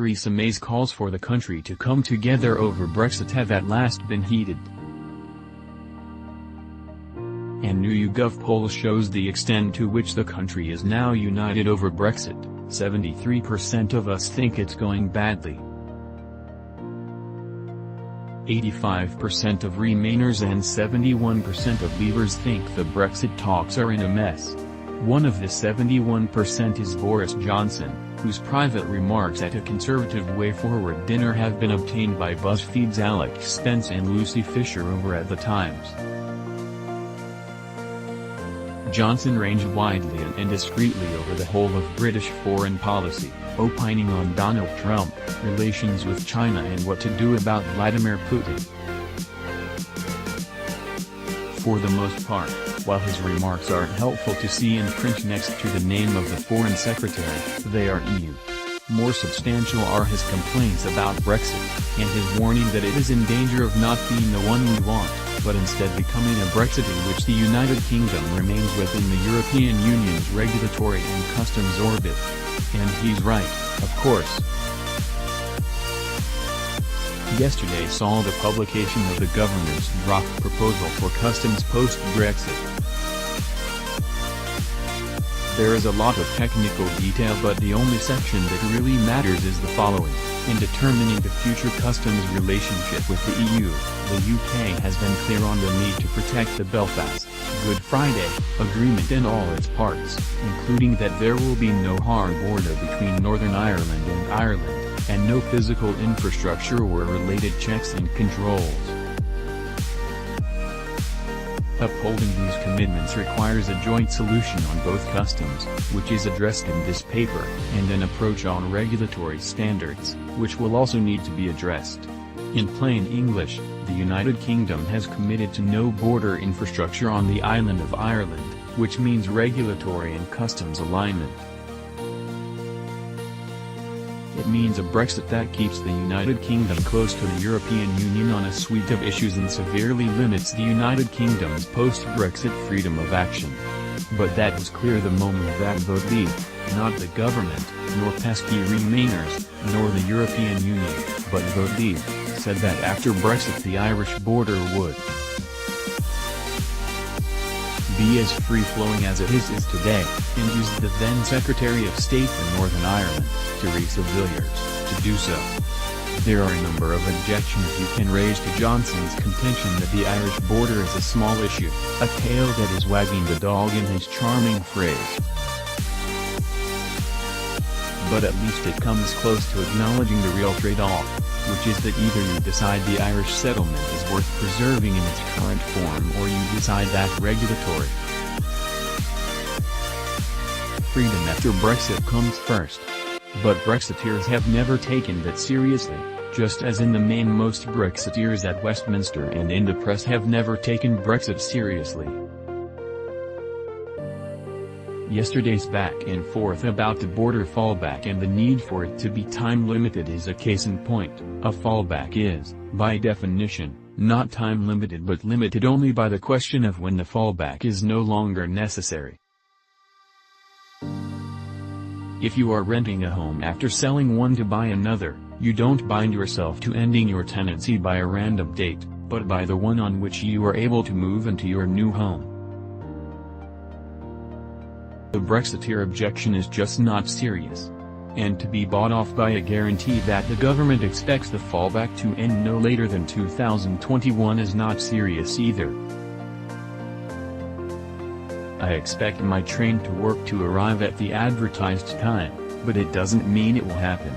Theresa May's calls for the country to come together over Brexit have at last been heeded. A new YouGov poll shows the extent to which the country is now united over Brexit. 73% of us think it's going badly. 85% of Remainers and 71% of Leavers think the Brexit talks are in a mess. One of the 71% is Boris Johnson, whose private remarks at a Conservative Way Forward dinner have been obtained by BuzzFeed's Alex Spence and Lucy Fisher over at The Times. Johnson ranged widely and indiscreetly over the whole of British foreign policy, opining on Donald Trump, relations with China and what to do about Vladimir Putin. For the most part, while his remarks aren't helpful to see in print next to the name of the Foreign Secretary, they are EU. More substantial are his complaints about Brexit, and his warning that it is in danger of not being the one we want, but instead becoming a Brexit in which the United Kingdom remains within the European Union's regulatory and customs orbit. And he's right, of course. Yesterday saw the publication of the government's draft proposal for customs post-Brexit. There is a lot of technical detail, but the only section that really matters is the following: in determining the future customs relationship with the EU, the UK has been clear on the need to protect the Belfast, Good Friday, Agreement and all its parts, including that there will be no hard border between Northern Ireland and Ireland, and no physical infrastructure or related checks and controls. Upholding these commitments requires a joint solution on both customs, which is addressed in this paper, and an approach on regulatory standards, which will also need to be addressed. In plain English, the United Kingdom has committed to no border infrastructure on the island of Ireland, which means regulatory and customs alignment. It means a Brexit that keeps the United Kingdom close to the European Union on a suite of issues and severely limits the United Kingdom's post-Brexit freedom of action. But that was clear the moment that vote Leave, not the government, nor pesky Remainers, nor the European Union, but vote Leave, said that after Brexit the Irish border would be as free-flowing as it is today, and used the then Secretary of State for Northern Ireland, Theresa May, to do so. There are a number of objections you can raise to Johnson's contention that the Irish border is a small issue, a tail that is wagging the dog in his charming phrase. But at least it comes close to acknowledging the real trade-off, which is that either you decide the Irish settlement is worth preserving in its current form or you decide that regulatory freedom after Brexit comes first. But Brexiteers have never taken that seriously, just as in the main most Brexiteers at Westminster and in the press have never taken Brexit seriously. Yesterday's back and forth about the border fallback and the need for it to be time-limited is a case in point. A fallback is, by definition, not time-limited but limited only by the question of when the fallback is no longer necessary. If you are renting a home after selling one to buy another, you don't bind yourself to ending your tenancy by a random date, but by the one on which you are able to move into your new home. The Brexiteer objection is just not serious. And to be bought off by a guarantee that the government expects the fallback to end no later than 2021 is not serious either. I expect my train to work to arrive at the advertised time, but it doesn't mean it will happen.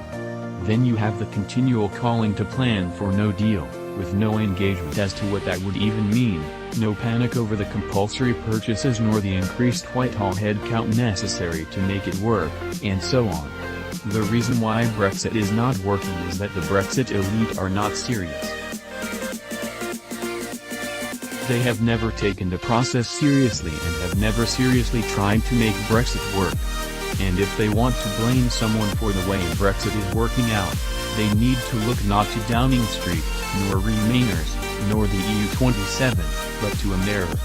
Then you have the continual calling to plan for no deal, with no engagement as to what that would even mean, no panic over the compulsory purchases nor the increased Whitehall headcount necessary to make it work, and so on. The reason why Brexit is not working is that the Brexit elite are not serious. They have never taken the process seriously and have never seriously tried to make Brexit work. And if they want to blame someone for the way Brexit is working out, they need to look not to Downing Street, nor Remainers, nor the EU 27, but to America.